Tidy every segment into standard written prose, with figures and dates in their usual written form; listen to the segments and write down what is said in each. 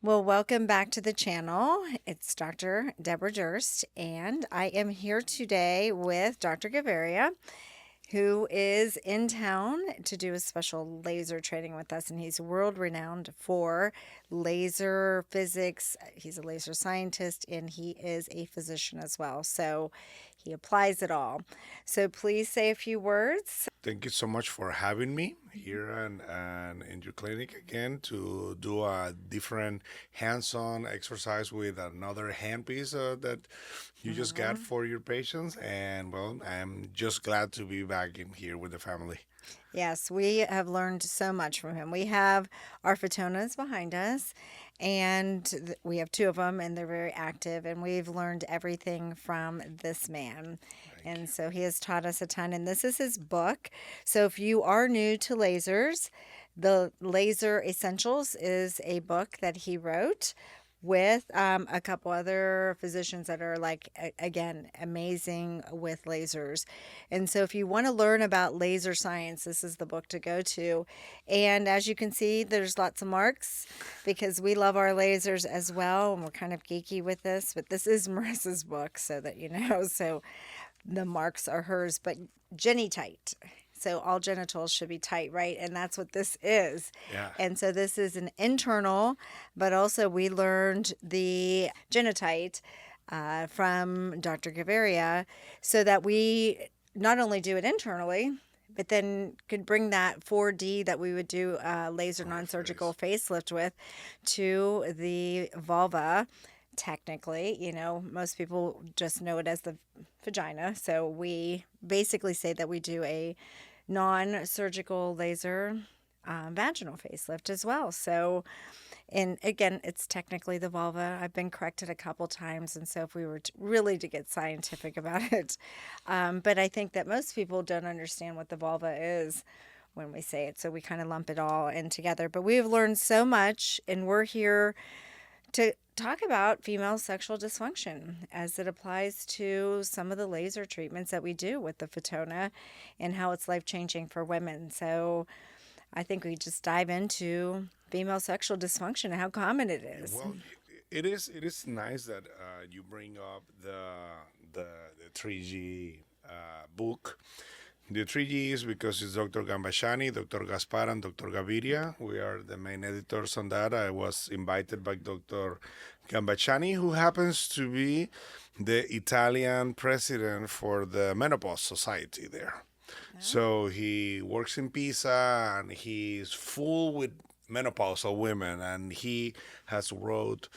Well, welcome back to the channel. It's Dr. Debra Durst, and I am here today with Dr. Gavera, who is in town to do a special laser training with us. And he's world renowned for laser physics. He's a laser scientist and he is a physician as well. So he applies it all. So please say a few words. Thank you so much for having me here and in your clinic again to do a different hands-on exercise with another handpiece that you just got Mhm. for your patients. And well, I'm just glad to be back in here with the family. Yes, we have learned so much from him. We have our Fotonas behind us, and we have two of them, and they're very active. And we've learned everything from this man. Thank And you. so he has taught us a ton. And this is his book. So if you are new to lasers, the Laser Essentials is a book that he wrote with a couple other physicians that are like again amazing with lasers. And so if you want to learn about laser science, this is the book to go to. And as you can see, there's lots of marks because we love our lasers as well, and we're kind of geeky with this, but this is Marissa's book, so that you know. So the marks are hers, but Jenny tight. So all genitals should be tight, right? And that's what this is. Yeah. And so this is an internal, but also we learned the genitite from Dr. Gavera so that we not only do it internally, but then could bring that 4D that we would do laser On our non-surgical face. facelift with to the vulva. Technically, most people just know it as the vagina. So we basically say that we do a non-surgical laser vaginal facelift as well. So, and again, it's technically the vulva. I've been corrected a couple times, and so if we were really to get scientific about it, but I think that most people don't understand what the vulva is when we say it, so we kind of lump it all in together. But we've learned so much, and we're here to talk about female sexual dysfunction as it applies to some of the laser treatments that we do with the Fotona and how it's life changing for women. So I think we just dive into female sexual dysfunction and how common it is. Well, it is nice that you bring up the 3G book. The 3G is because it's Dr. Gambashani, Dr. Gaspar, and Dr. Gaviria. We are the main editors on that. I was invited by Dr. Gambashani, who happens to be the Italian president for the Menopause Society there. So he works in Pisa and he's full with menopausal women, and he has wrote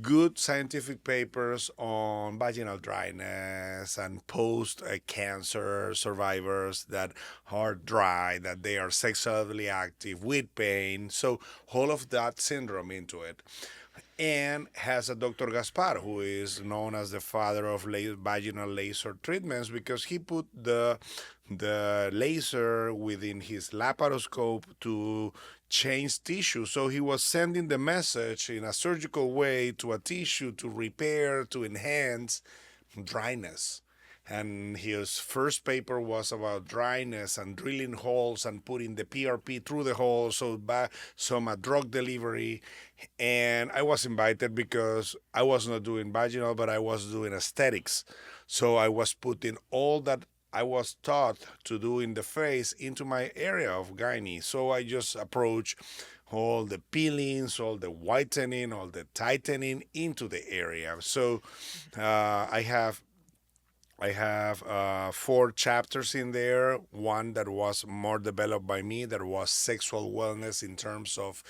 good scientific papers on vaginal dryness and post cancer survivors that are dry, that they are sexually active with pain. So, all of that syndrome into it. And has a Dr. Gaspar, who is known as the father of vaginal laser treatments because he put the laser within his laparoscope to change tissue. So he was sending the message in a surgical way to a tissue to repair, to enhance dryness. And his first paper was about dryness and drilling holes and putting the PRP through the hole, so some drug delivery. And I was invited because I was not doing vaginal, but I was doing aesthetics. So I was putting all that I was taught to do in the face into my area of gynae. So I just approach all the peelings, all the whitening, all the tightening into the area. So I have four chapters in there. One that was more developed by me, that was sexual wellness in terms of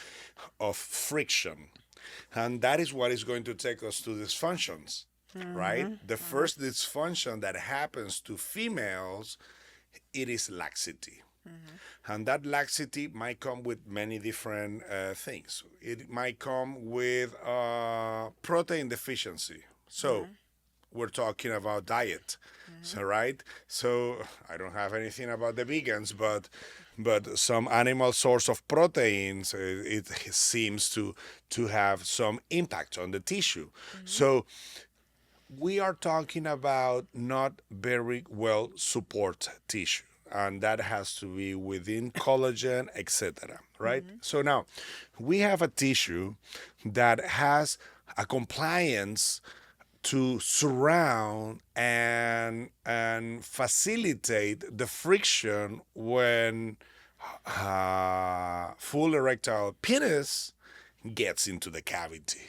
friction, and that is what is going to take us to dysfunctions. Right, Mm-hmm. the first dysfunction that happens to females, it is laxity. Mm-hmm. And that laxity might come with many different things. It might come with protein deficiency. So we're talking about diet. Mm-hmm. So right. So I don't have anything about the vegans, but some animal source of proteins, it seems to have some impact on the tissue. Mm-hmm. So we are talking about not very well support tissue. and that has to be within collagen, etc. Right? So now we have a tissue that has a compliance to surround and facilitate the friction when full erectile penis gets into the cavity.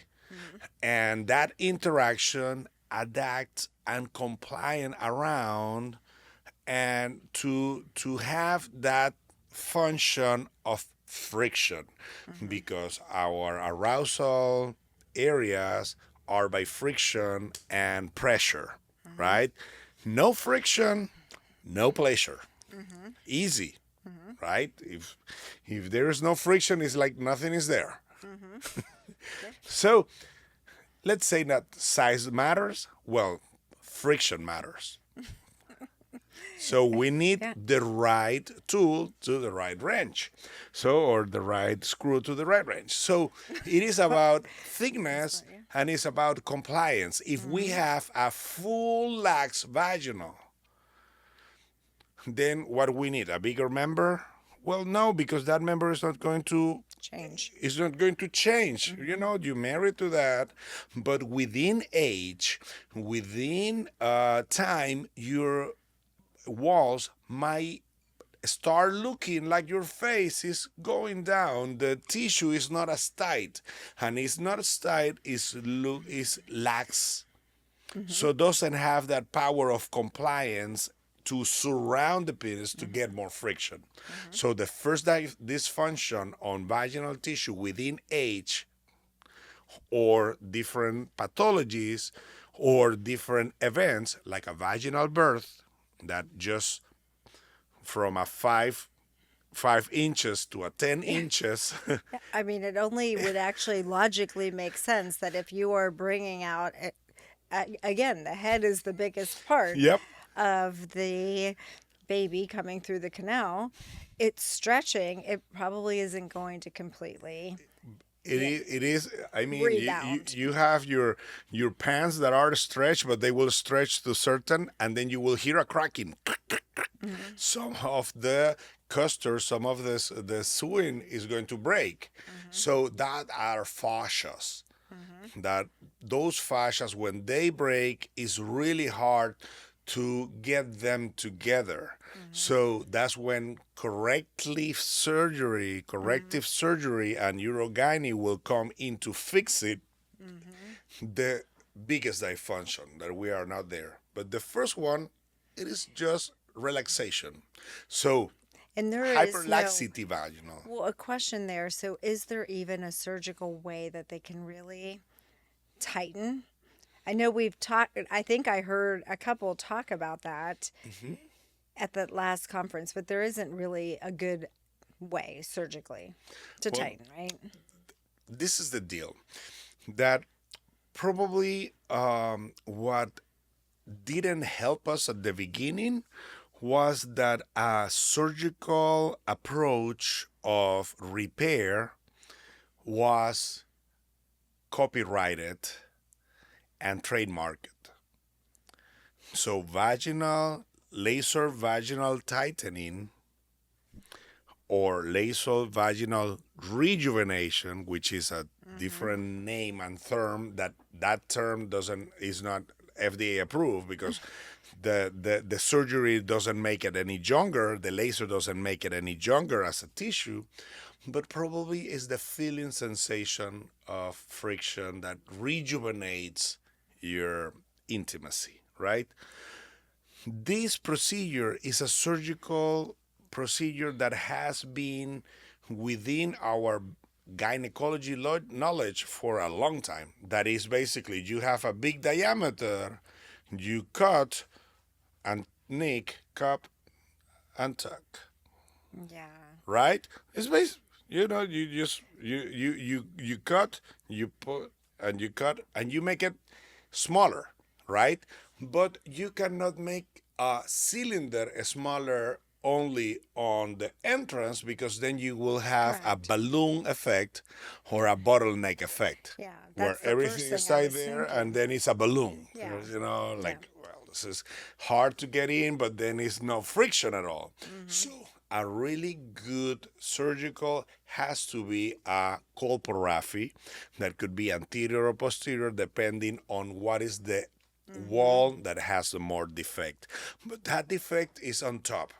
And that interaction adapts and compliant around and to have that function of friction because our arousal areas are by friction and pressure, right? No friction, no pleasure. Easy, right? If there is no friction, it's like nothing is there. So let's say that size matters. Well, friction matters. So we need Yeah. the right tool to the right wrench. So, or the right screw to the right wrench. So it is about thickness and it's about compliance. If we have a full lax vaginal, then what we need? A bigger member? Well, no, because that member is not going to Change. it's not going to change. You know, you married to that, but within age, within time, your walls might start looking like your face is going down. The tissue is not as tight, and it's not as tight. Is lax, so doesn't have that power of compliance to surround the penis to get more friction. So the first dysfunction on vaginal tissue within age or different pathologies or different events like a vaginal birth that just from a 5 inches to a 10 inches. I mean, it only would actually logically make sense that if you are bringing out, again, the head is the biggest part Yep. of the baby coming through the canal. It's stretching. It probably isn't going to completely. It is. I mean, Rebound. you have your pants that are stretched, but they will stretch to certain, and then you will hear a cracking. Some of the custard, some of the sewing is going to break. So that are fascias. That those fascias, when they break, is really hard to get them together. So that's when corrective surgery and urogyne will come in to fix it. The biggest dysfunction that we are not there. But the first one, it is just relaxation. So And there is hyperlaxity vaginal. Well, a question there. So, is there even a surgical way that they can really tighten? I know we've talked, I think I heard a couple talk about that at the last conference, but there isn't really a good way surgically to Well, tighten, right? this is the deal. That probably what didn't help us at the beginning was that a surgical approach of repair was copyrighted and trademarked. So laser vaginal tightening or laser vaginal rejuvenation, which is a different name and term, that term is not FDA approved because the surgery doesn't make it any younger, the laser doesn't make it any younger as a tissue, but probably is the feeling sensation of friction that rejuvenates your intimacy, right? This procedure is a surgical procedure that has been within our gynecology knowledge for a long time. That is basically you have a big diameter, you cut and nick, cup, and tuck, Yeah. right? It's basically, you just you cut, you put, and you cut, and you make it smaller, right? But you cannot make a cylinder smaller only on the entrance because then you will have a Correct. balloon effect or a bottleneck effect Yeah. where That's the everything first is thing I tight was there thinking. and then it's a balloon. Yeah. Well, Yeah. the because it's hard to get in, but then it's no friction at all. Mm-hmm. So a really good surgical has to be a colporrhaphy that could be anterior or posterior depending on what is the wall that has the more defect. But that defect is on top.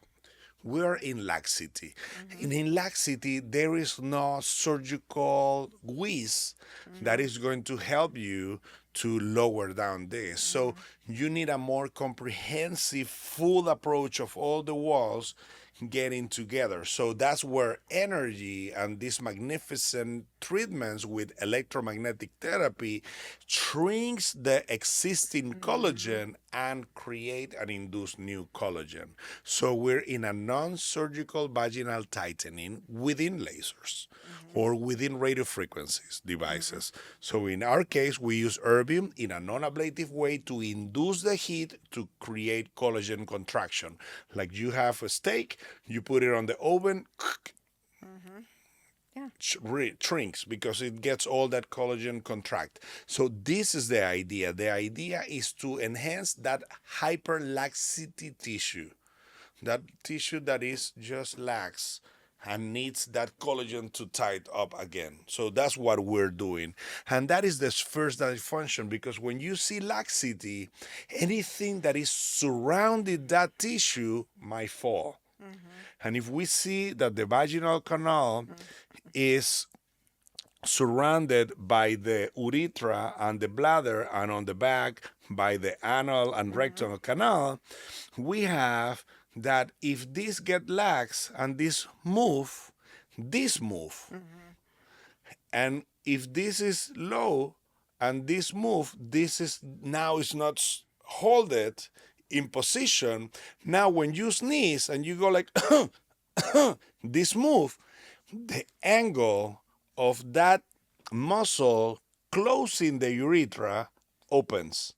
We are in laxity. And in laxity, there is no surgical whiz that is going to help you to lower down this. So you need a more comprehensive, full approach of all the walls getting together. So that's where energy and these magnificent treatments with electromagnetic therapy shrinks the existing collagen and create and induce new collagen. So we're in a non-surgical vaginal tightening within lasers or within radio frequencies devices. So in our case, we use erbium in a non-ablative way to induce the heat to create collagen contraction. Like you have a steak, you put it on the oven, Yeah. shrinks because it gets all that collagen contract. So this is the idea. The idea is to enhance that hyperlaxity tissue, that tissue that is just lax and needs that collagen to tight up again. So that's what we're doing. And that is the first dysfunction, because when you see laxity, anything that is surrounded that tissue might fall. And if we see that the vaginal canal is surrounded by the urethra and the bladder, and on the back by the anal and rectal canal, we have that if this get lax and this move, and if this is low and this move, this is now is not hold it in position. Now when you sneeze and you go like this move, the angle of that muscle closing the urethra opens,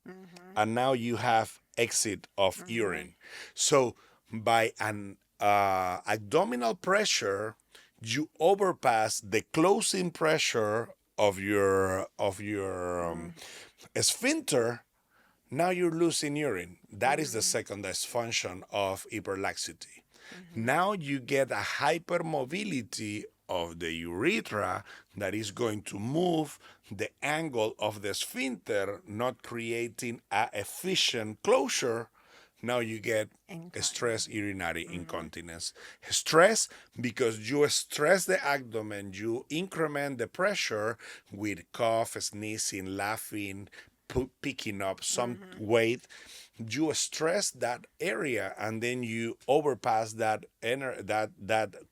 and now you have exit of urine. So by an abdominal pressure, you overpass the closing pressure of your sphincter. Now you're losing urine. That is the second dysfunction of hyperlaxity. Now you get a hypermobility of the urethra that is going to move the angle of the sphincter, not creating an efficient closure. Now you get stress urinary incontinence. Stress because you stress the abdomen, you increment the pressure with cough, sneezing, laughing, picking up some weight. You stress that area, and then you overpass that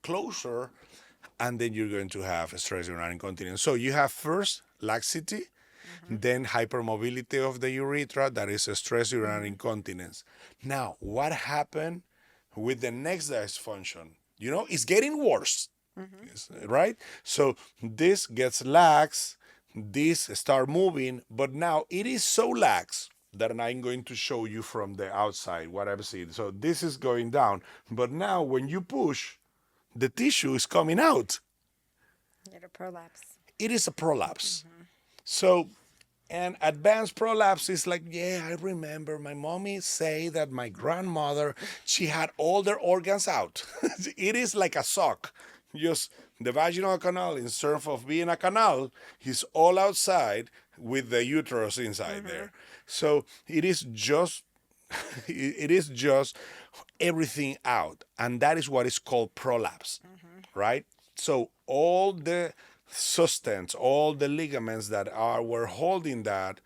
closure, and then you're going to have stress urinary incontinence. So you have first laxity, then hypermobility of the urethra, that is a stress urinary incontinence. Now, what happened with the next dysfunction? You know, it's getting worse, right? So this gets lax, this start moving, but now it is so lax that I'm going to show you from the outside what I've seen. So this is going down, but now when you push, the tissue is coming out. Get a prolapse. It is a prolapse. So, and advanced prolapse is like, yeah, I remember my mommy say that my grandmother, she had all their organs out. It is like a sock. Just the vaginal canal, instead of being a canal, is all outside with the uterus inside there. So it is just everything out, and that is what is called prolapse, right? So all the substance, all the ligaments that were holding that,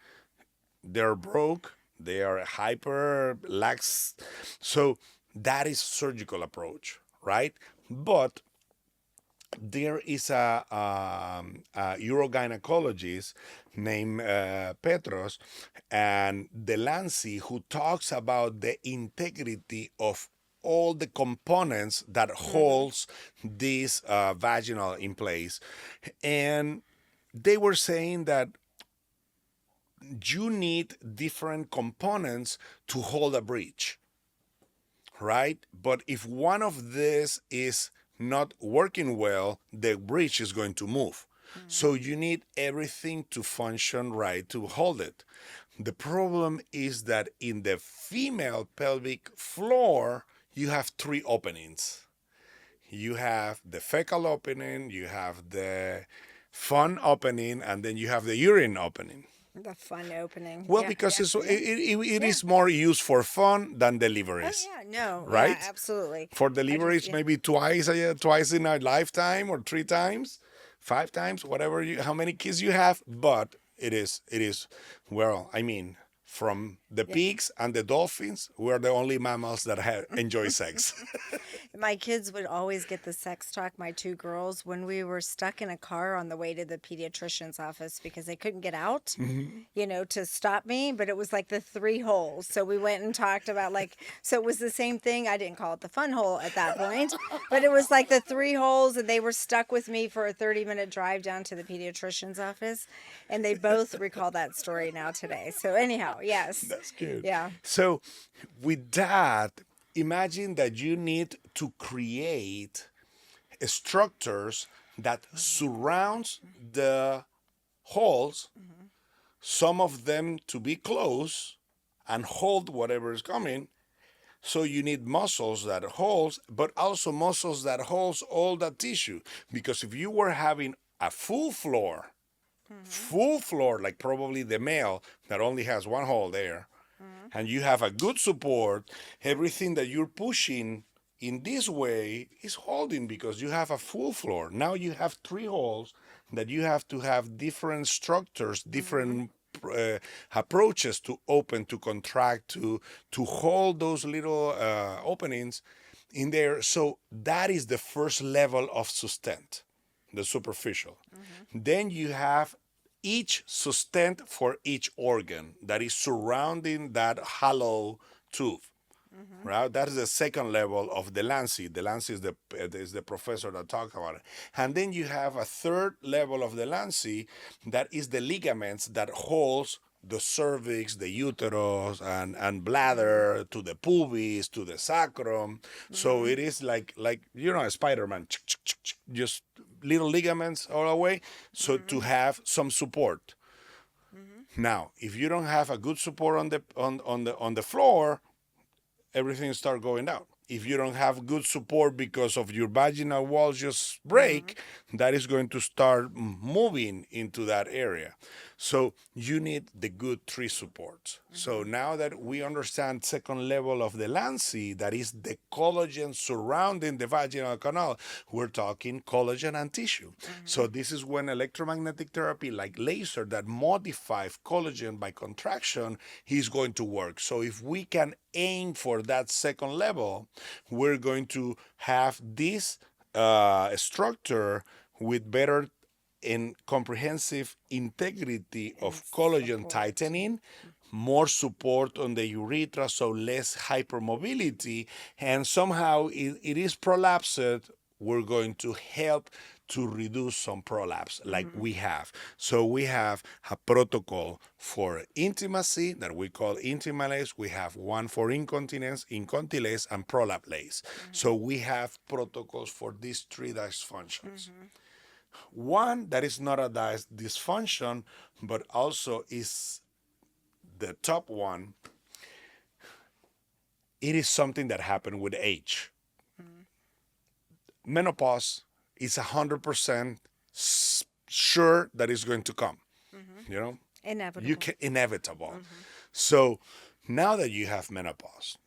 they're broke, they are hyper lax. So that is surgical approach, right? But there is a urogynecologist named Petros and Delancey who talks about the integrity of all the components that holds this vaginal in place. And they were saying that you need different components to hold a breech, right? But if one of these is not working well, the breech is going to move. So you need everything to function right to hold it. The problem is that in the female pelvic floor, you have three openings. You have the fecal opening, you have the fun opening, and then you have the urine opening. The fun opening. Well, Yeah. because it Yeah. is more used for fun than Oh deliveries, yeah. No. Yeah. right? Absolutely. For I just deliveries, yeah. maybe twice in a lifetime, or three times, five times, whatever how many kids you have. But it is well, I mean, from the Yeah. pigs and the dolphins, we're the only mammals that enjoy sex. My kids would always get the sex talk, my two girls, when we were stuck in a car on the way to the pediatrician's office because they couldn't get out, to stop me. But it was like the three holes. So we went and talked about so it was the same thing. I didn't call it the fun hole at that point, but it was like the three holes, and they were stuck with me for a 30-minute drive down to the pediatrician's office. And they both recall that story now today. So, anyhow, yes. That's good. Yeah. So, with that, imagine that you need to create structures that surrounds the holes, some of them to be closed and hold whatever is coming. So you need muscles that holds, but also muscles that holds all the tissue. Because if you were having a full floor, like probably the male that only has one hole there, and you have a good support, everything that you're pushing in this way is holding because you have a full floor. Now you have three holes that you have to have different structures, different approaches to open, to contract, to hold those little openings in there. So that is the first level of sustent, the superficial. Then you have each sustent for each organ that is surrounding that hollow tube. Right, that is the second level of the Lancy. The Lancy is the professor that talked about it, and then you have a third level of the Lancy that is the ligaments that holds the cervix, the uterus, and bladder to the pubis to the sacrum. So it is like a Spider-Man, just little ligaments all the way. So to have some support. Now, if you don't have a good support on the floor, everything start going down. If you don't have good support because of your vaginal walls just break, that is going to start moving into that area. So you need the good tree supports. So now that we understand second level of the Lancy, that is the collagen surrounding the vaginal canal, we're talking collagen and tissue. So this is when electromagnetic therapy like laser that modifies collagen by contraction is going to work. So if we can aim for that second level, we're going to have this structure with better and comprehensive integrity of collagen tightening, more support on the urethra, so less hypermobility, and somehow it is prolapsed. We're going to help to reduce some prolapse like we have. So we have a protocol for intimacy that we call Intimalace. We have one for incontinence, Incontilase, and Prolapse. So we have protocols for these three dysfunctions. One that is not a dysfunction, but also is the top one. It is something that happened with age. Menopause is 100% sure that it's going to come. Inevitable. Inevitable. So now that you have menopause,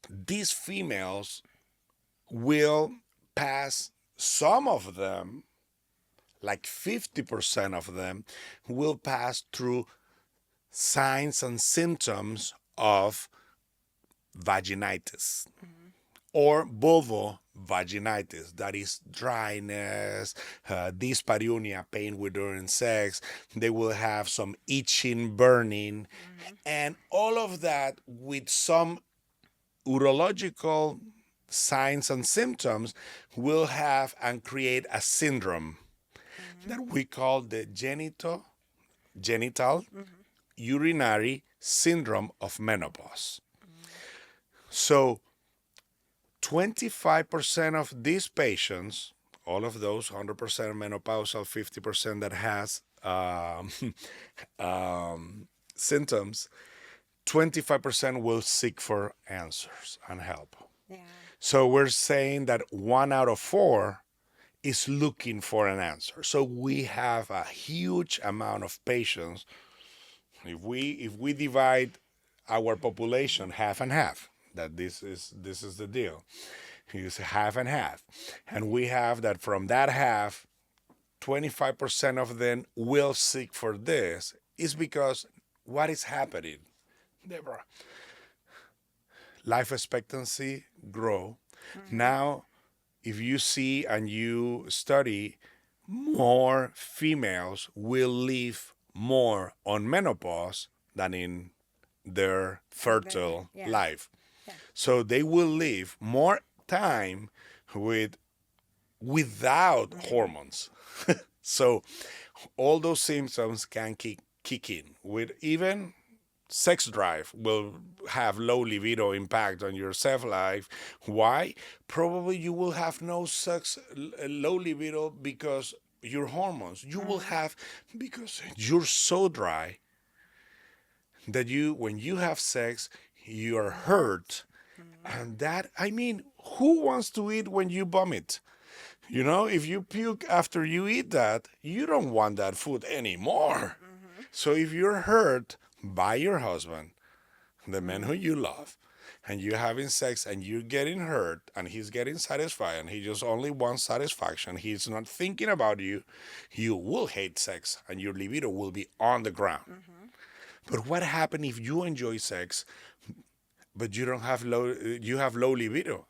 these females will pass, some of them, like 50% of them, will pass through signs and symptoms of vaginitis or vulvovaginitis. That is dryness, dyspareunia, pain with during sex. They will have some itching, burning, and all of that with some urological signs and symptoms will have and create a syndrome that we call the genital urinary syndrome of menopause. So 25% of these patients, all of those 100% menopausal, 50% that has symptoms, 25% will seek for answers and help. Yeah. So we're saying that 1 out of 4 is looking for an answer. So we have a huge amount of patients. If we divide our population half and half, that this is the deal. It's half and half. And we have that from that half, 25% of them will seek for this. Is because what is happening, Deborah? Life expectancy grow. Now, if you see and you study, more females will live more on menopause than in their fertile Yeah. life. Yeah. So they will live more time without hormones. So all those symptoms can kick in. With even sex drive will have low libido impact on your self life. Why? Probably you will have no sex, low libido because your hormones. You will have because you're so dry that when you have sex, you are hurt. And that, I mean, who wants to eat when you vomit? If you puke after you eat that, you don't want that food anymore. So if you're hurt by your husband, the man who you love, and you're having sex and you're getting hurt and he's getting satisfied and he just only wants satisfaction, he's not thinking about you, you will hate sex and your libido will be on the ground. But what happens if you enjoy sex, but you have low libido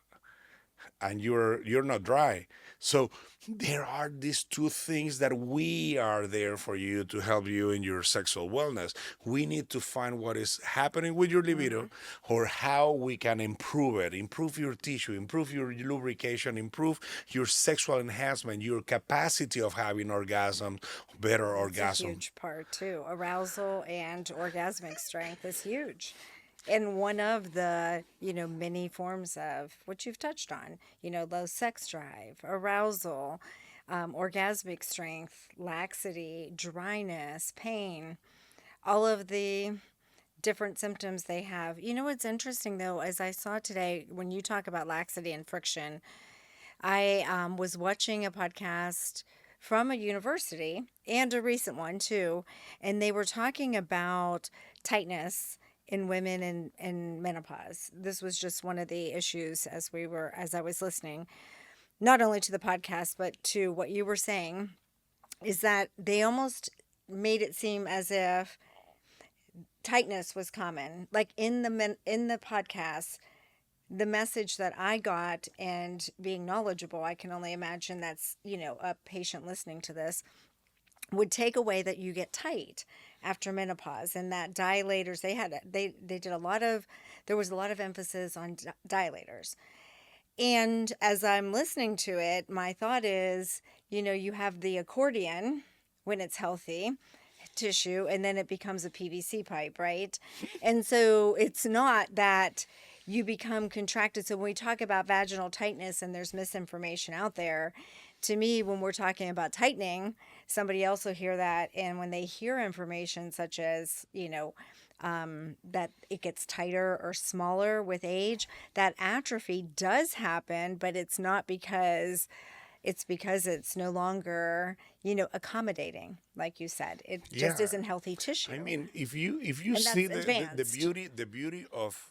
and you're not dry? So there are these two things that we are there for you to help you in your sexual wellness. We need to find what is happening with your libido or how we can improve it, improve your tissue, improve your lubrication, improve your sexual enhancement, your capacity of having orgasm, better That's orgasm. a huge part too. Arousal and orgasmic strength is huge. And one of the, many forms of what you've touched on, low sex drive, arousal, orgasmic strength, laxity, dryness, pain, all of the different symptoms they have. What's interesting though, as I saw today, when you talk about laxity and friction, I was watching a podcast from a university and a recent one too, and they were talking about tightness in women in menopause. This was just one of the issues as I was listening, not only to the podcast but to what you were saying, is that they almost made it seem as if tightness was common. Like in the podcast, the message that I got, and being knowledgeable, I can only imagine that's, a patient listening to this, would take away that you get tight after menopause, and that dilators, they did a lot of, there was a lot of emphasis on dilators. And as I'm listening to it, my thought is, you have the accordion when it's healthy tissue, and then it becomes a PVC pipe, right? And so it's not that you become contracted. So when we talk about vaginal tightness, and there's misinformation out there, to me, when we're talking about tightening, somebody else will hear that. And when they hear information such as, that it gets tighter or smaller with age, that atrophy does happen, but it's not because it's no longer, accommodating, like you said. It just Yeah. isn't healthy tissue. I mean, if you And see that's the advanced. beauty of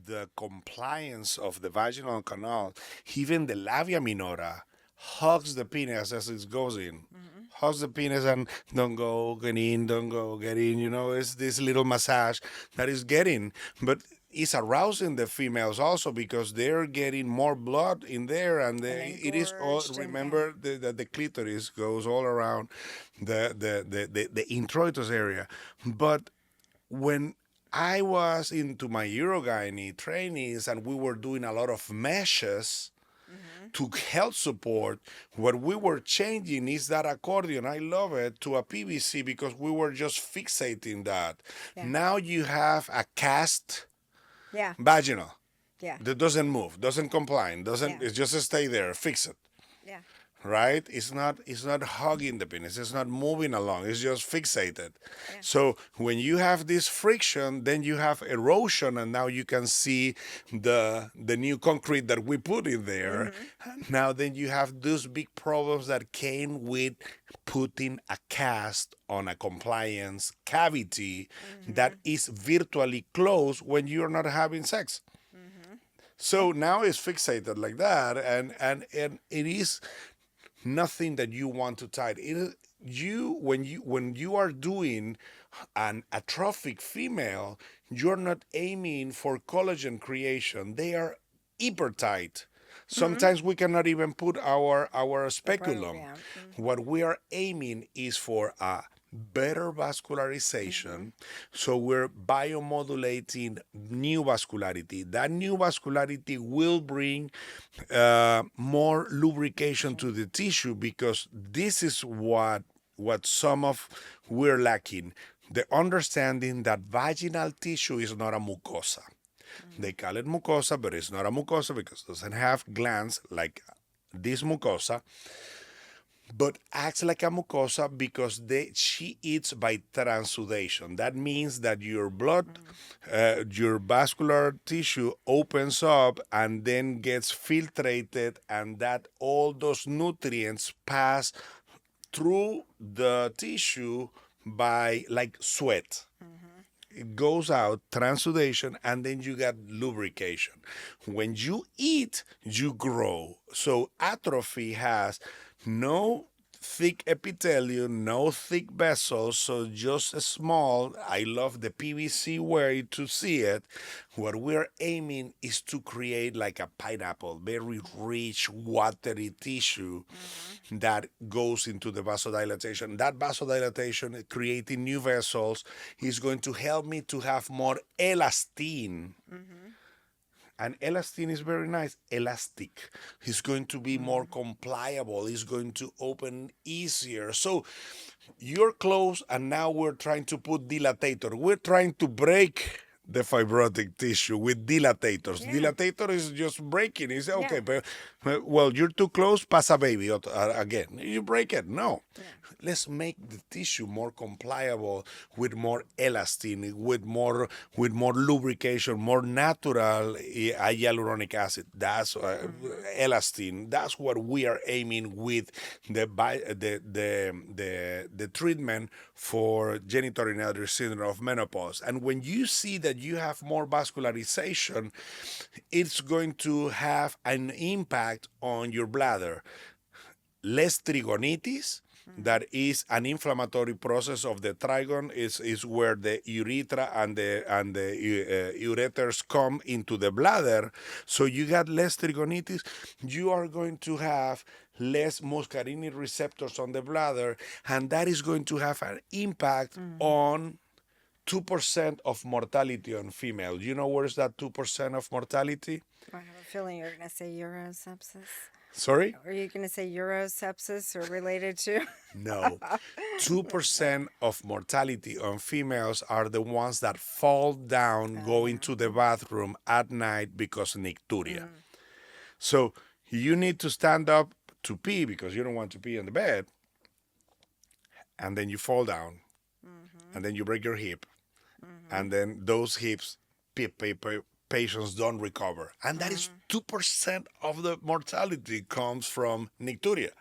the compliance of the vaginal canal, even the labia minora hugs the penis as it goes in. Hugs the penis and don't go get in, don't go get in. It's this little massage that is getting, but it's arousing the females also because they're getting more blood in there, and it is all. Engorged and, yeah. Remember that the clitoris goes all around the introitus area, but when I was into my urogyne trainings and we were doing a lot of meshes to help support, what we were changing is that accordion. I love it, to a PVC because we were just fixating that. Yeah. Now you have a cast Yeah. vaginal Yeah. that doesn't move, doesn't comply, Yeah. it just stay there, fix it. Yeah. right? It's not hugging the penis. It's not moving along. It's just fixated. Yeah. So when you have this friction, then you have erosion, and now you can see the new concrete that we put in there. Now then you have those big problems that came with putting a cast on a compliance cavity that is virtually closed when you're not having sex. So now it's fixated like that, and it is nothing that you want to tight. It is when you are doing an atrophic female, you're not aiming for collagen creation. They are hyper tight. Sometimes we cannot even put our speculum. Yeah. What we are aiming is for a better vascularization. So we're biomodulating new vascularity. That new vascularity will bring more lubrication to the tissue, because this is what some of we're lacking. The understanding that vaginal tissue is not a mucosa. They call it mucosa, but it's not a mucosa because it doesn't have glands like this mucosa, but acts like a mucosa because she eats by transudation. That means that your blood, your vascular tissue opens up and then gets filtrated, and that all those nutrients pass through the tissue by like sweat. It goes out, transudation, and then you get lubrication. When you eat, you grow. So atrophy has no thick epithelium, no thick vessels, so just a small. I love the PVC way to see it. What we're aiming is to create like a pineapple, very rich, watery tissue that goes into the vasodilatation. That vasodilatation, creating new vessels, is going to help me to have more elastin. And elastin is very nice, elastic. It's going to be more compliable. It's going to open easier. So you're close, and now we're trying to put dilatator. We're trying to break the fibrotic tissue with dilatators. Yeah. Dilatator is just breaking. It's okay, Yeah. but well, you're too close, pass a baby again. You break it. No. Let's make the tissue more compliable with more elastin, with more lubrication, more natural hyaluronic acid. That's elastin. That's what we are aiming with the treatment for genitourinary syndrome of menopause. And when you see that you have more vascularization, it's going to have an impact on your bladder. Less trigonitis, that is an inflammatory process of the trigon, is where the urethra and the ureters come into the bladder. So you got less trigonitis. You are going to have less muscarinic receptors on the bladder, and that is going to have an impact on 2% of mortality on female. You know where's that 2% of mortality? I have a feeling you're going to say urosepsis. Sorry? Are you going to say urosepsis or related to? No. 2% of mortality on females are the ones that fall down going to the bathroom at night because of nicturia. So you need to stand up to pee because you don't want to pee on the bed, and then you fall down, and then you break your hip, and then those hips, patients don't recover. And that is 2% of the mortality comes from nicturia.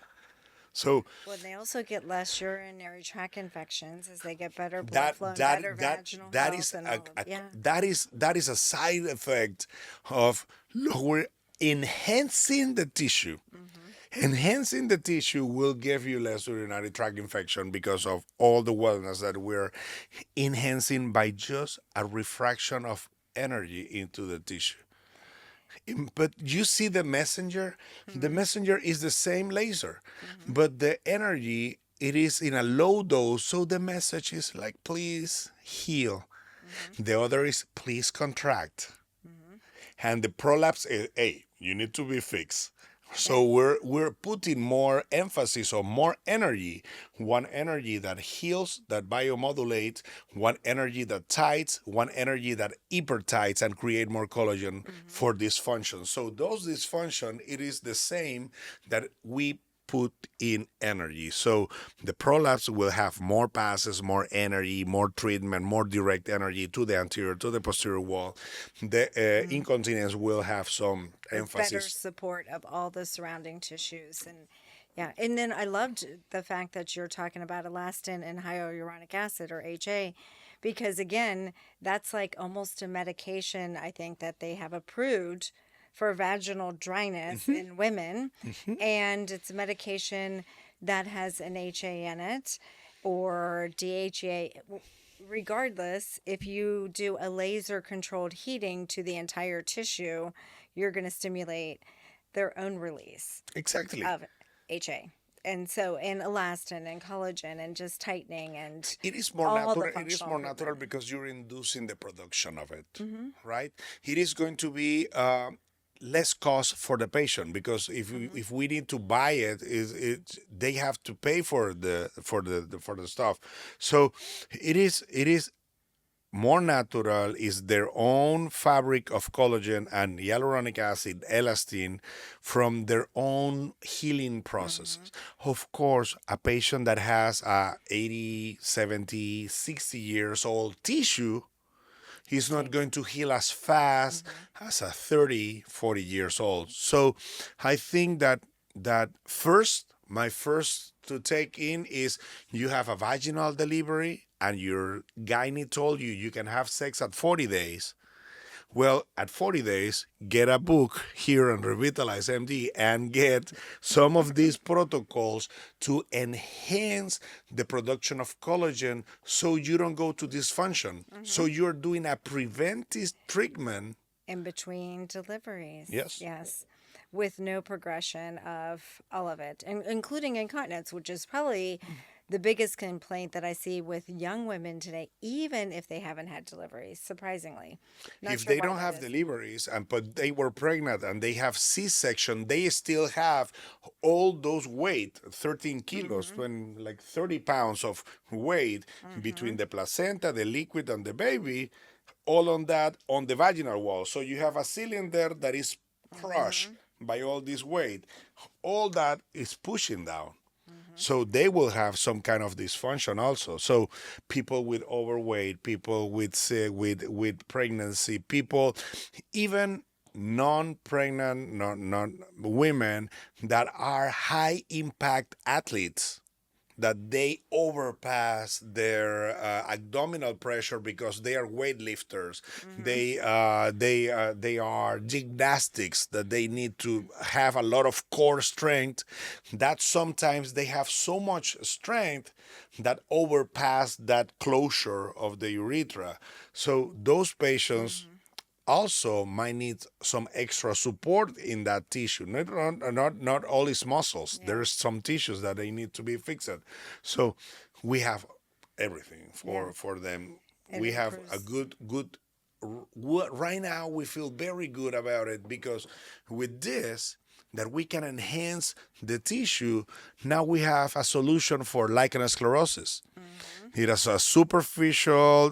So Well, they also get less urinary tract infections as they get better blood flow and better vaginal health and all of, yeah. that is a side effect of enhancing the tissue. Enhancing the tissue will give you less urinary tract infection because of all the wellness that we're enhancing by just a refraction of energy into the tissue. But you see the messenger? The messenger is the same laser, but the energy, it is in a low dose, so the message is like, please heal. The other is, please contract. And the prolapse is, hey, you need to be fixed. So we're putting more emphasis on more energy, one energy that heals, that biomodulates, one energy that tights, one energy that hyper tights and create more collagen for dysfunction. So those dysfunction, it is the same that we put in energy. So the prolapse will have more passes, more energy, more treatment, more direct energy to the anterior, to the posterior wall. The incontinence will have some With better emphasis. support of all the surrounding tissues. And yeah, and then I loved the fact that you're talking about elastin and hyaluronic acid, or HA, because again, that's like almost a medication I think that they have approved for vaginal dryness in women. And it's a medication that has an HA in it, or DHA. Regardless, if you do a laser controlled heating to the entire tissue, you're going to stimulate their own release Exactly. of HA. And so, and elastin and collagen and just tightening and It is more all the natural. It is functional more natural improvement. because you're inducing the production of it, right? It is going to be less cost for the patient, because if we need to buy it, is it they have to pay for the stuff. So it is more natural, is their own fabric of collagen and hyaluronic acid, elastin, from their own healing processes. Of course, a patient that has a 80, 70, 60 years old tissue, he's not going to heal as fast as a 30, 40 years old. So I think that my first to take in is, you have a vaginal delivery and your gynae told you can have sex at 40 days. Well, at 40 days, get a book here on Revitalize MD and get some of these protocols to enhance the production of collagen so you don't go to dysfunction. So you're doing a preventive treatment. In between deliveries. Yes. Yes. With no progression of all of it, and including incontinence, which is probably the biggest complaint that I see with young women today, even if they haven't had deliveries, surprisingly. Not If sure they why don't that have is. deliveries but they were pregnant and they have C-section, they still have all those weight, 13 kilos, when like 30 pounds of weight between the placenta, the liquid, and the baby, all on the vaginal wall. So you have a cylinder that is crushed by all this weight. All that is pushing down. So they will have some kind of dysfunction also. So people with overweight, people with pregnancy, people, even non-pregnant, not women that are high impact athletes, that they overpass their abdominal pressure because they are weightlifters. They are gymnastics, that they need to have a lot of core strength. That sometimes they have so much strength that overpass that closure of the urethra. So those patients also might need some extra support in that tissue. Not all is muscles. Yeah. There's some tissues that they need to be fixed. So we have everything Yeah. for them. It We have a improves. good right now we feel very good about it, because with this, that we can enhance the tissue. Now we have a solution for lichen sclerosis. It is a superficial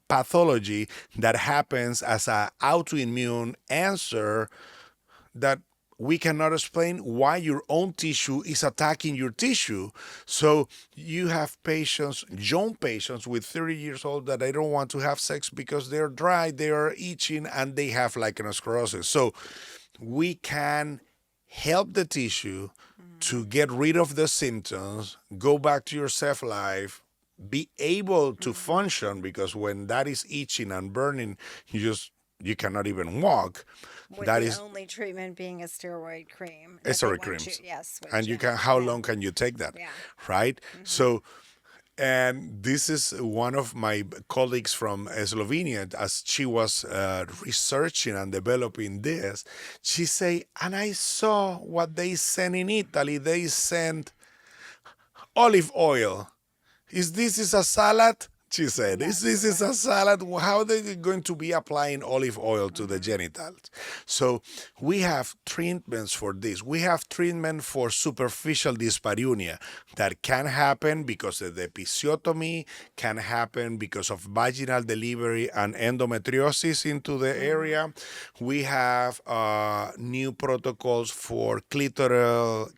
pathology that happens as an autoimmune answer that we cannot explain why your own tissue is attacking your tissue. So you have patients, young patients with 30 years old, that they don't want to have sex because they're dry, they are itching, and they have lichen sclerosis. So we can help the tissue to get rid of the symptoms, go back to your self life, be able to function, because when that is itching and burning, you cannot even walk. With That the is only treatment being a steroid cream. that they steroid want you- creams. Yes. And which, you can, how yeah. long can you take that? Yeah. Right? So, and this is one of my colleagues from Slovenia, as she was researching and developing this. She say, and I saw what they sent in Italy. They sent olive oil. Is this is a salad? She said, Yes, this it is a was. salad. How are they going to be applying olive oil to the Hmm. genitals? So we have treatments for this. We have treatment for superficial dyspareunia that can happen because of the episiotomy, can happen because of vaginal delivery and endometriosis into the Hmm. area. We have new protocols for clitoral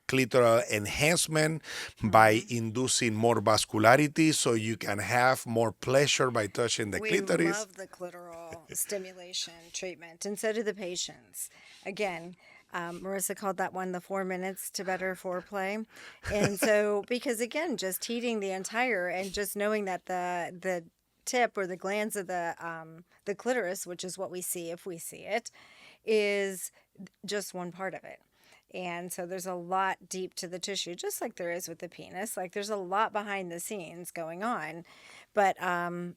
enhancement by Hmm. inducing more vascularity so you can have more pleasure by touching the We clitoris. love the clitoral stimulation treatment, and so do the patients. Again, Marissa called that one the 4 minutes to better foreplay. And so, because again, just heating the entire and just knowing that the tip or the glands of the clitoris, which is what we see if we see it, is just one part of it. And so there's a lot deep to the tissue, just like there is with the penis. Like there's a lot behind the scenes going on. But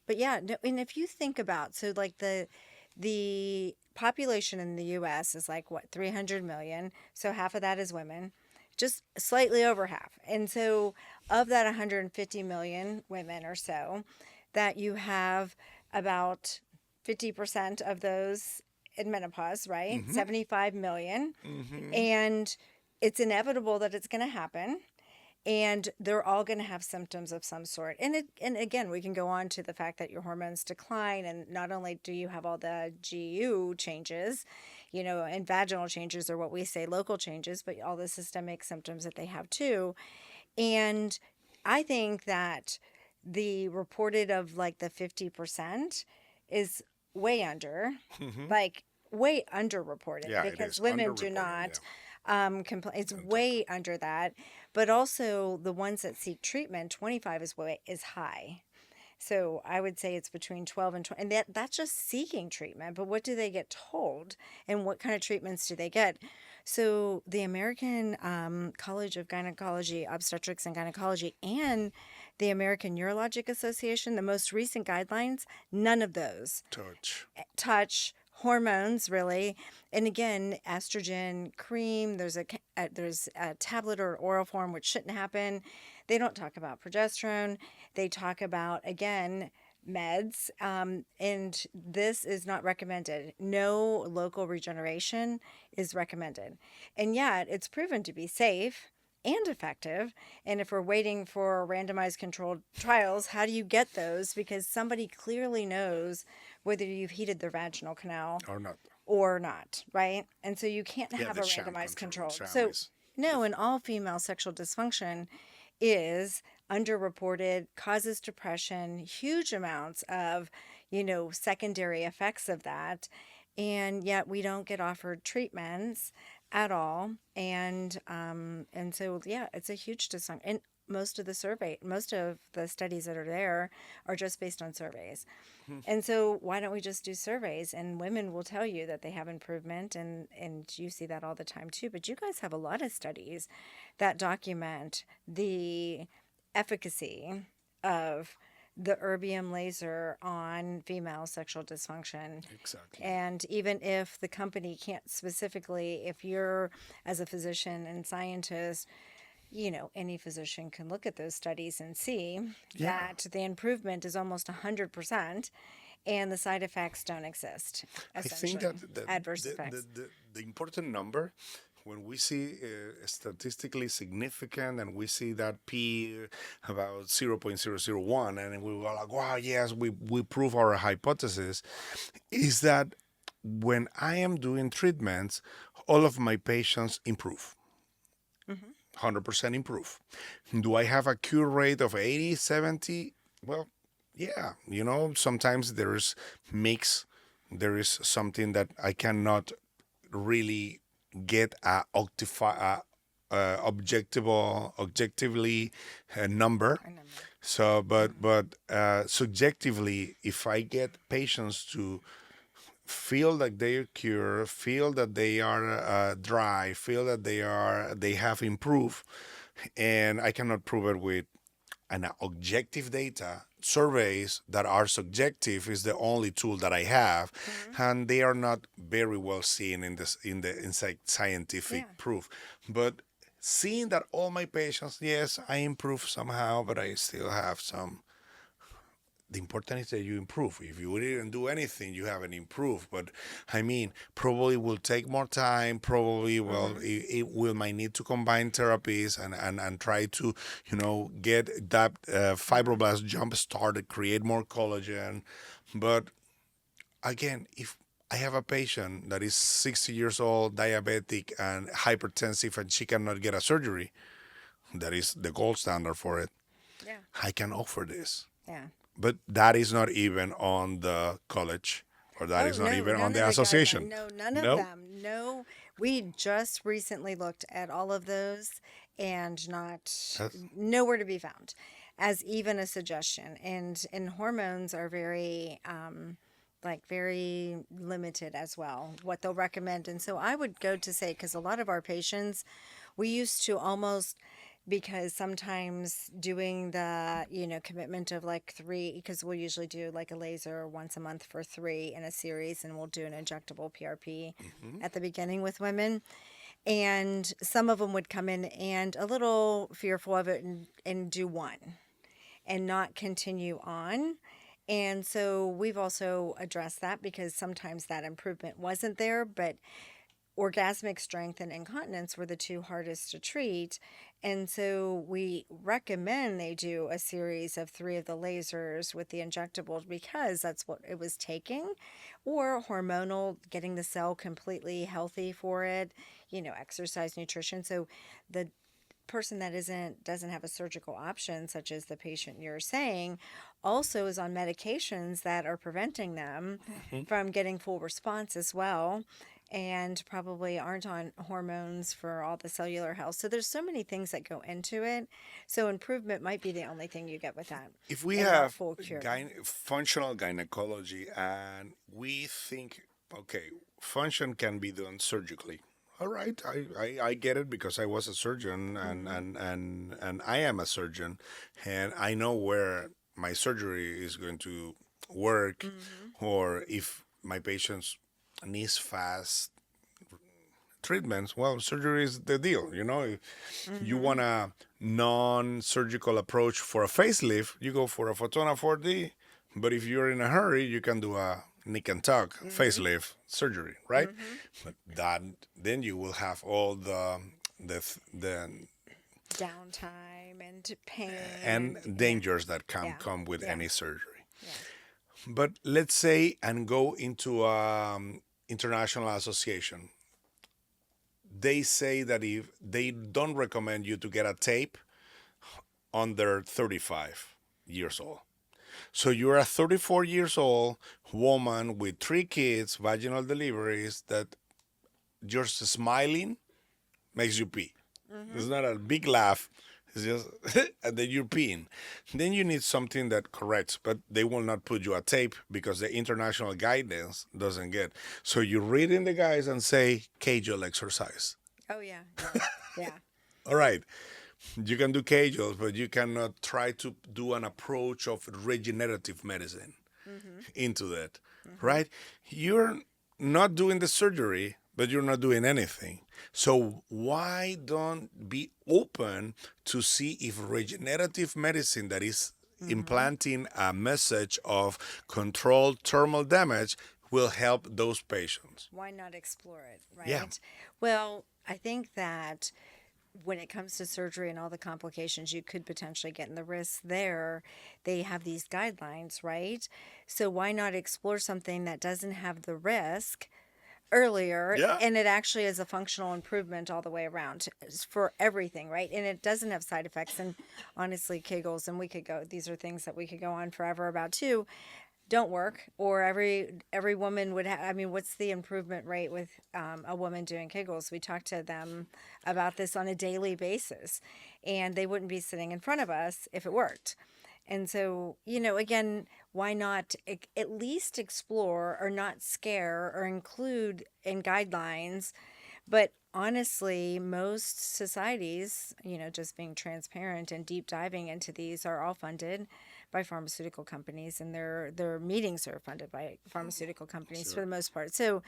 yeah, no, and if you think about so like the population in the US is like what, 300 million. So half of that is women, just slightly over half. And so of that 150 million women or so, that you have about 50% of those in menopause, right? 75 million. And it's inevitable that it's going to happen. And they're all going to have symptoms of some sort. And again, we can go on to the fact that your hormones decline, and not only do you have all the GU changes, and vaginal changes, or what we say local changes, but all the systemic symptoms that they have too. And I think that the reported of like the 50% is way under, like way underreported, Yeah, it because is women do underreported. Yeah. not complain. It's Don't talk. way under that. But also the ones that seek treatment, 25 is high. So I would say it's between 12 and 20. And that's just seeking treatment. But what do they get told? And what kind of treatments do they get? So the American College of Gynecology, Obstetrics and Gynecology, and the American Urologic Association, the most recent guidelines, none of those Touch. touch hormones really. And again, estrogen cream, there's a tablet or oral form, which shouldn't happen. They don't talk about progesterone. They talk about, again, meds, and this is not recommended. No local regeneration is recommended, and yet it's proven to be safe and effective. And if we're waiting for randomized controlled trials, how do you get those? Because somebody clearly knows whether you've heated their vaginal canal Or not. or not, right? And so you can't Yeah, have the a sham randomized control. controlled. Sham So is. no, and all female sexual dysfunction is underreported, causes depression, huge amounts of, secondary effects of that. And yet we don't get offered treatments at all. And so yeah, it's a huge dysfunction. And most of the studies that are there are just based on surveys. And so why don't we just do surveys, and women will tell you that they have improvement, and you see that all the time too. But you guys have a lot of studies that document the efficacy of the erbium laser on female sexual dysfunction. Exactly. And even if the company can't specifically, if you're as a physician and scientist, any physician can look at those studies and see Yeah. that the improvement is almost 100% and the side effects don't exist, I think that essentially, adverse effects. the important number, when we see statistically significant and we see that p about 0.001, and we were like, wow, yes, we prove our hypothesis, is that when I am doing treatments, all of my patients improve. Hmm. 100% improve. Do I have a cure rate of 80, 70? Well, yeah, sometimes there is mix. There is something that I cannot really get objectively a number. I remember. So, but subjectively, if I get patients to feel that they're cured, feel that they are dry, feel that they have improved, and I cannot prove it with an objective data. Surveys that are subjective is the only tool that I have, Hmm. and they are not very well seen in Yeah. scientific proof. But seeing that all my patients, yes, I improve somehow, but I still have some the important is that you improve. If you didn't do anything, you haven't improved. But I mean, probably will take more time. Probably, well, it will might need to combine therapies and try to, get that fibroblast jump started, create more collagen. But again, if I have a patient that is 60 years old, diabetic, and hypertensive, and she cannot get a surgery, that is the gold standard for it. Yeah. I can offer this. Yeah. But that is not even on the college, or that Oh, is not no, even on none of the the association. guidelines. No, none of No. them. No, we just recently looked at all of those and not That's- nowhere to be found as even a suggestion. And hormones are very like very limited as well what they'll recommend. And so I would go to say, because a lot of our patients, we used to almost, because sometimes doing the commitment of like 3, because we'll usually do like a laser once a month for 3 in a series, and we'll do an injectable PRP at the beginning with women, and some of them would come in and a little fearful of it and do 1 and not continue on. And so we've also addressed that, because sometimes that improvement wasn't there, but orgasmic strength and incontinence were the 2 hardest to treat. And so we recommend they do a series of 3 of the lasers with the injectables, because that's what it was taking, or hormonal, getting the cell completely healthy for it, exercise, nutrition. So the person that doesn't have a surgical option, such as the patient you're saying, also is on medications that are preventing them from getting full response as well, and probably aren't on hormones for all the cellular health. So there's so many things that go into it. So improvement might be the only thing you get with that. If we And not have full cure. functional gynecology, and we think, okay, function can be done surgically. All right, I get it, because I was a surgeon, and I am a surgeon, and I know where my surgery is going to work, or if my patients needs fast treatments, well, surgery is the deal. If you want a non-surgical approach for a facelift, you go for a Fotona 4D. But if you're in a hurry, you can do a nick and tuck facelift surgery, right? But then you will have all the Downtime and pain and dangers that can Yeah. come with Yeah. any surgery. Yeah. But let's say and go into international association. They say that if they don't recommend you to get a tape under 35 years old. So you're a 34 years old woman with 3 kids, vaginal deliveries, that just smiling makes you pee. It's not a big laugh. It's just and then you're peeing. Then you need something that corrects, but they will not put you a tape because the international guidance doesn't get. So you read in the guides and say Kegel exercise. Oh, yeah. Yeah. Yeah. All right. You can do Kegels, but you cannot try to do an approach of regenerative medicine into that, right? You're not doing the surgery, but you're not doing anything. So why don't be open to see if regenerative medicine that is implanting a message of controlled thermal damage will help those patients? Why not explore it, right? Yeah. Well, I think that when it comes to surgery and all the complications you could potentially get in the risks there, they have these guidelines, right? So why not explore something that doesn't have the risk earlier, Yeah. and it actually is a functional improvement all the way around for everything, right? And it doesn't have side effects. And honestly, Kegels, and these are things that we could go on forever about too, don't work, or every woman would have. I mean, what's the improvement rate with a woman doing Kegels? We talk to them about this on a daily basis, and they wouldn't be sitting in front of us if it worked. And so, again, why not at least explore, or not scare, or include in guidelines? But honestly, most societies, just being transparent and deep diving into these, are all funded by pharmaceutical companies, and their meetings are funded by pharmaceutical companies for the most part. So,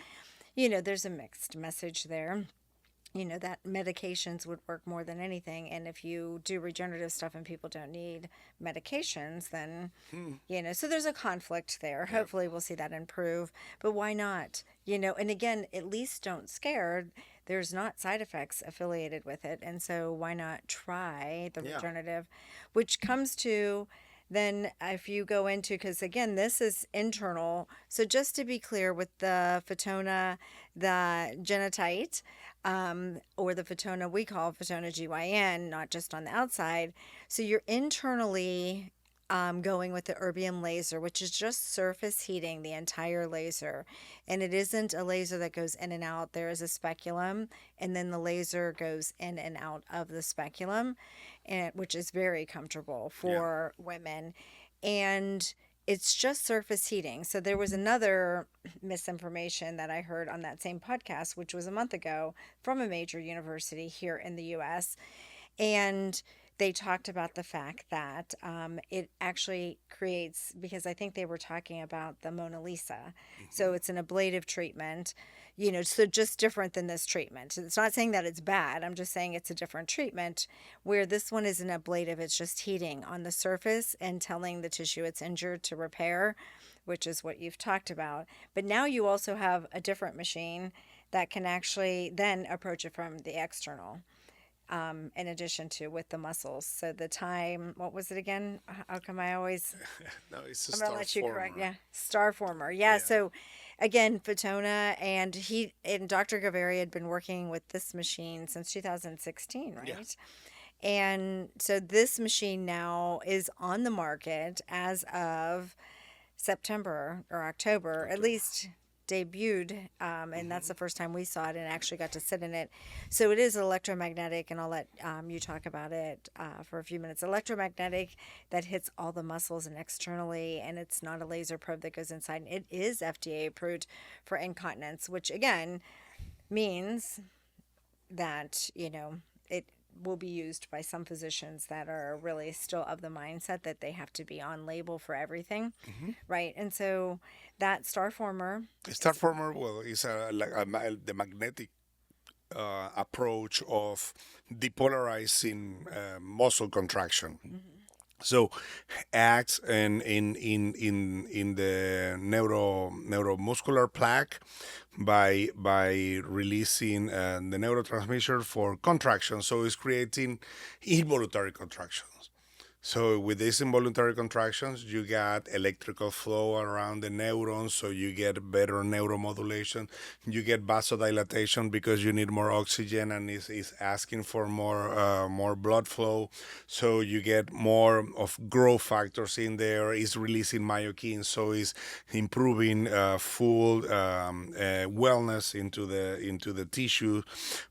there's a mixed message there. that medications would work more than anything. And if you do regenerative stuff and people don't need medications, then, so there's a conflict there. Yeah. Hopefully we'll see that improve. But why not? And again, at least don't scare. There's not side effects affiliated with it. And so why not try the Yeah. regenerative, which comes to then if you go into, because again, this is internal. So just to be clear with the Fotona, the genetite, or the Fotona, we call Fotona GYN, not just on the outside. So you're internally going with the erbium laser, which is just surface heating the entire laser. And it isn't a laser that goes in and out. There is a speculum, and then the laser goes in and out of the speculum, and which is very comfortable Yeah. for women. And it's just surface heating. So there was another misinformation that I heard on that same podcast, which was a month ago from a major university here in the US. And they talked about the fact that it actually creates, because I think they were talking about the Mona Lisa. So it's an ablative treatment, so just different than this treatment. It's not saying that it's bad. I'm just saying it's a different treatment where this one isn't ablative. It's just heating on the surface and telling the tissue it's injured to repair, which is what you've talked about. But now you also have a different machine that can actually then approach it from the external, in addition to with the muscles. So the time, what was it again? How come I always, No, it's a I'm going to star let you correct. former. Yeah. Starformer. Yeah. Yeah. So again, Fotona and Dr. Gavera had been working with this machine since 2016, Yeah. right? And so this machine now is on the market as of September or October, at October. least debuted, and that's the first time we saw it and actually got to sit in it. So it is electromagnetic, and I'll let you talk about it for a few minutes. Electromagnetic that hits all the muscles and externally, and it's not a laser probe that goes inside. It is FDA approved for incontinence, which again means that it will be used by some physicians that are really still of the mindset that they have to be on label for everything, right? And so that Starformer, Star former, well, is the magnetic approach of depolarizing muscle contraction. So acts in the neuromuscular plaque by releasing the neurotransmitter for contraction. So it's creating involuntary contractions. So with these involuntary contractions, you got electrical flow around the neurons, so you get better neuromodulation. You get vasodilatation because you need more oxygen and is asking for more blood flow. So you get more of growth factors in there. It's releasing myokines, so it's improving full wellness into the tissue,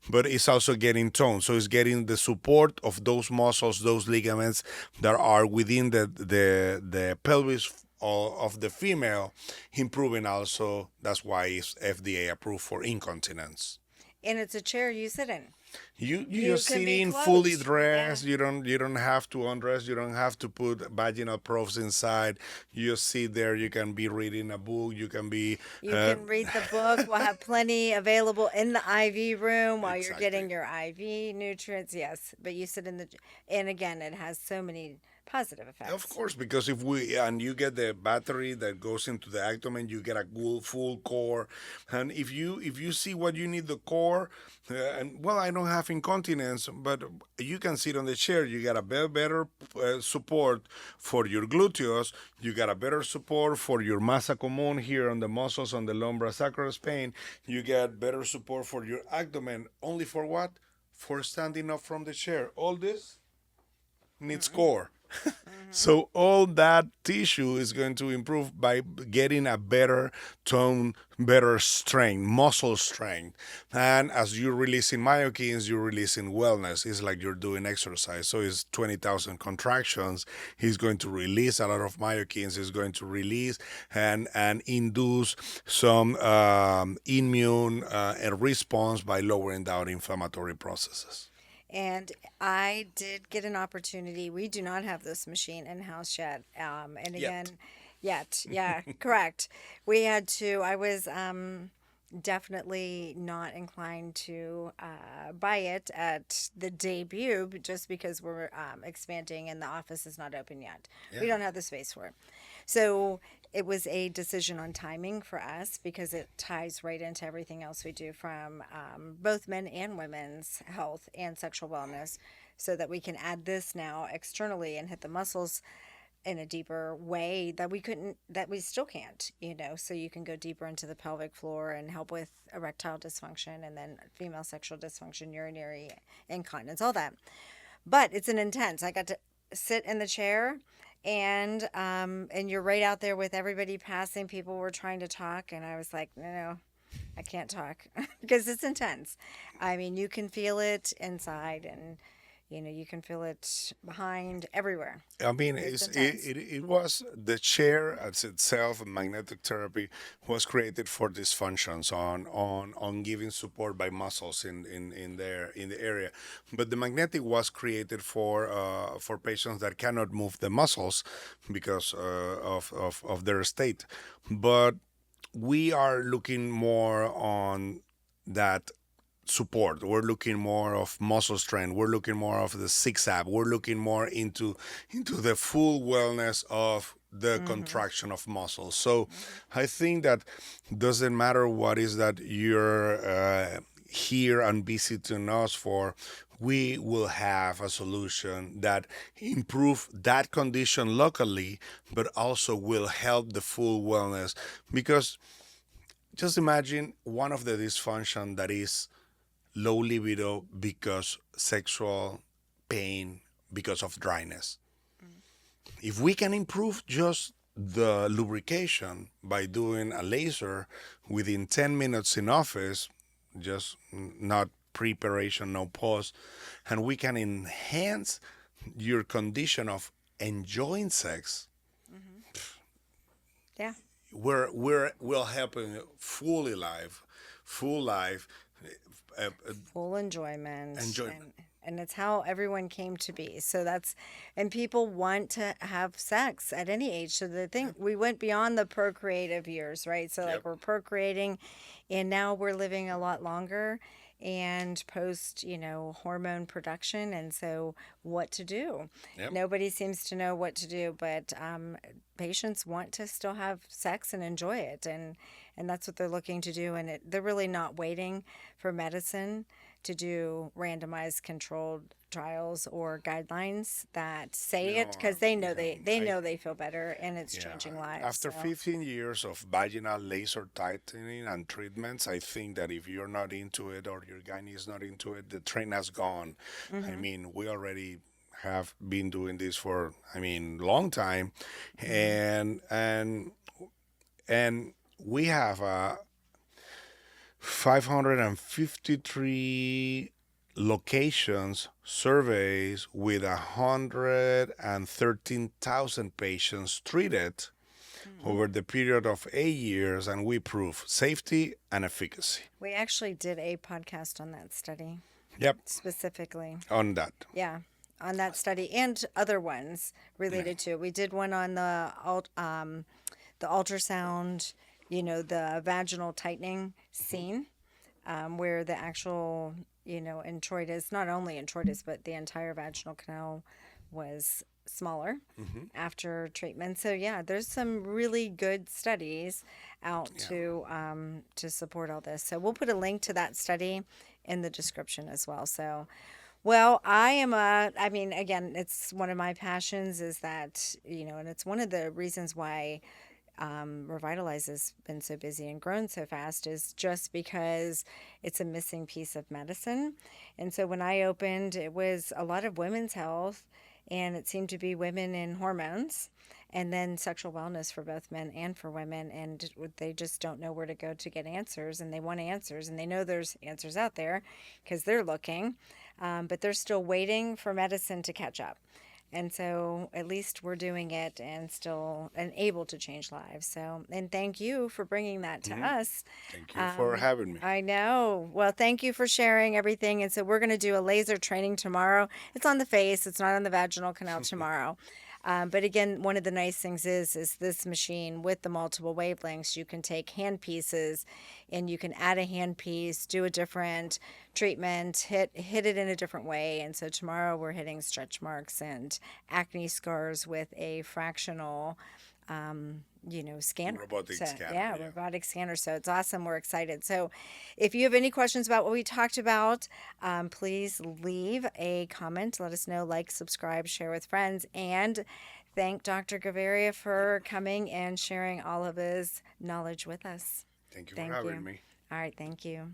but it's also getting tone. So it's getting the support of those muscles, those ligaments that are within the pelvis of the female, improving also. That's why it's FDA approved for incontinence. and it's a chair you sit in. You just can sit be in fully clothed. dressed. You don't have to undress. You don't have to put vaginal probes inside. You just sit there. You can be reading a book. You can be You can read the book. We'll have plenty available in the IV room while you're exactly. getting your IV nutrients. Yes, but you sit in and again, it has so many positive Of effects. course, because if we and you get the battery that goes into the abdomen, you get a full core. And if you see what you need the core, and well, I don't have incontinence, but you can sit on the chair. You got a better support for your gluteus. You got a better support for your massa commun here on the muscles on the lumbar sacral spine. You get better support for your abdomen. Only for what? For standing up from the chair. All this needs core. So all that tissue is going to improve by getting a better tone, better strength, muscle strength. And as you're releasing myokines, you're releasing wellness. It's like you're doing exercise. So it's 20,000 contractions. He's going to release a lot of myokines. He's going to release and induce some immune response by lowering down inflammatory processes. And I did get an opportunity. We do not have this machine in house yet. And again, Yet. yet, yeah, correct. We had to. I was definitely not inclined to buy it at the debut just because we're expanding and the office is not open yet. We Yeah. don't have the space for it. So it was a decision on timing for us because it ties right into everything else we do from both men and women's health and sexual wellness so that we can add this now externally and hit the muscles in a deeper way that we couldn't, that we still can't, so you can go deeper into the pelvic floor and help with erectile dysfunction and then female sexual dysfunction, urinary incontinence, all that. But it's an intense. I got to sit in the chair and you're right out there with everybody passing. People were trying to talk and I was like, no, I can't talk because it's intense. I mean, you can feel it inside and you can feel it behind everywhere. I mean, It's it's, intense. it was the chair as itself, magnetic therapy, was created for dysfunctions on giving support by muscles in the area, but the magnetic was created for patients that cannot move the muscles because of their state, but we are looking more on that support. We're looking more of muscle strength. We're looking more of the six ab. We're looking more into the full wellness of the Mm-hmm. contraction of muscles. So Mm-hmm. I think that doesn't matter what is that you're here and visiting us for. We will have a solution that improve that condition locally, but also will help the full wellness. Because just imagine one of the dysfunction that is low libido because sexual pain because of dryness. If we can improve just the lubrication by doing a laser within 10 minutes in office, just not preparation, no pause, and we can enhance your condition of enjoying sex, Mm-hmm. Yeah. we'll help you fully life, full life, Full enjoyment enjoyment. and it's how everyone came to be. So that's, and people want to have sex at any age. So the thing, we went beyond the procreative years, right? So like Yep. we're procreating and now we're living a lot longer and post, hormone production. And so what to do? Yep. Nobody seems to know what to do, but patients want to still have sex and enjoy it. And that's what they're looking to do. And they're really not waiting for medicine to do randomized controlled trials or guidelines that say it No, because they know they I know they feel better and it's yeah. changing lives. After So 15 years of vaginal laser tightening and treatments, I think that if you're not into it or your gynae is not into it, the train has gone. I mm-hmm, mean, we already have been doing this for long time, mm-hmm, and we have 553 locations, surveys with 113,000 patients treated mm-hmm. over the period of 8 years, and we prove safety and efficacy. We actually did a podcast on that study Yep, specifically. on that. Yeah, on that study and other ones related to it. We did one on the ultrasound, the vaginal tightening scene, where the actual, introitus, not only introitus, but the entire vaginal canal was smaller Hmm. after treatment. So yeah, there's some really good studies out Yeah. to support all this. So we'll put a link to that study in the description as well. So well, I mean, again, it's one of my passions is that, and it's one of the reasons why Revitalize has been so busy and grown so fast is just because it's a missing piece of medicine. And so when I opened, it was a lot of women's health and it seemed to be women in hormones and then sexual wellness for both men and for women. And they just don't know where to go to get answers and they want answers and they know there's answers out there because they're looking, but they're still waiting for medicine to catch up. And so at least we're doing it and still and able to change lives. So, and thank you for bringing that to Hmm. us. Thank you for having me. I know. Well, thank you for sharing everything. And so we're going to do a laser training tomorrow. It's on the face, it's not on the vaginal canal tomorrow. But again, one of the nice things is this machine with the multiple wavelengths. You can take hand pieces, and you can add a hand piece, do a different treatment, hit it in a different way. And so tomorrow we're hitting stretch marks and acne scars with a fractional scanner. Robotic So, scanner, yeah, yeah. robotic scanner. So it's awesome. We're excited. So if you have any questions about what we talked about, please leave a comment. Let us know, like, subscribe, share with friends, and thank Dr. Gavera for coming and sharing all of his knowledge with us. Thank you for Thank having you. me. All right. Thank you.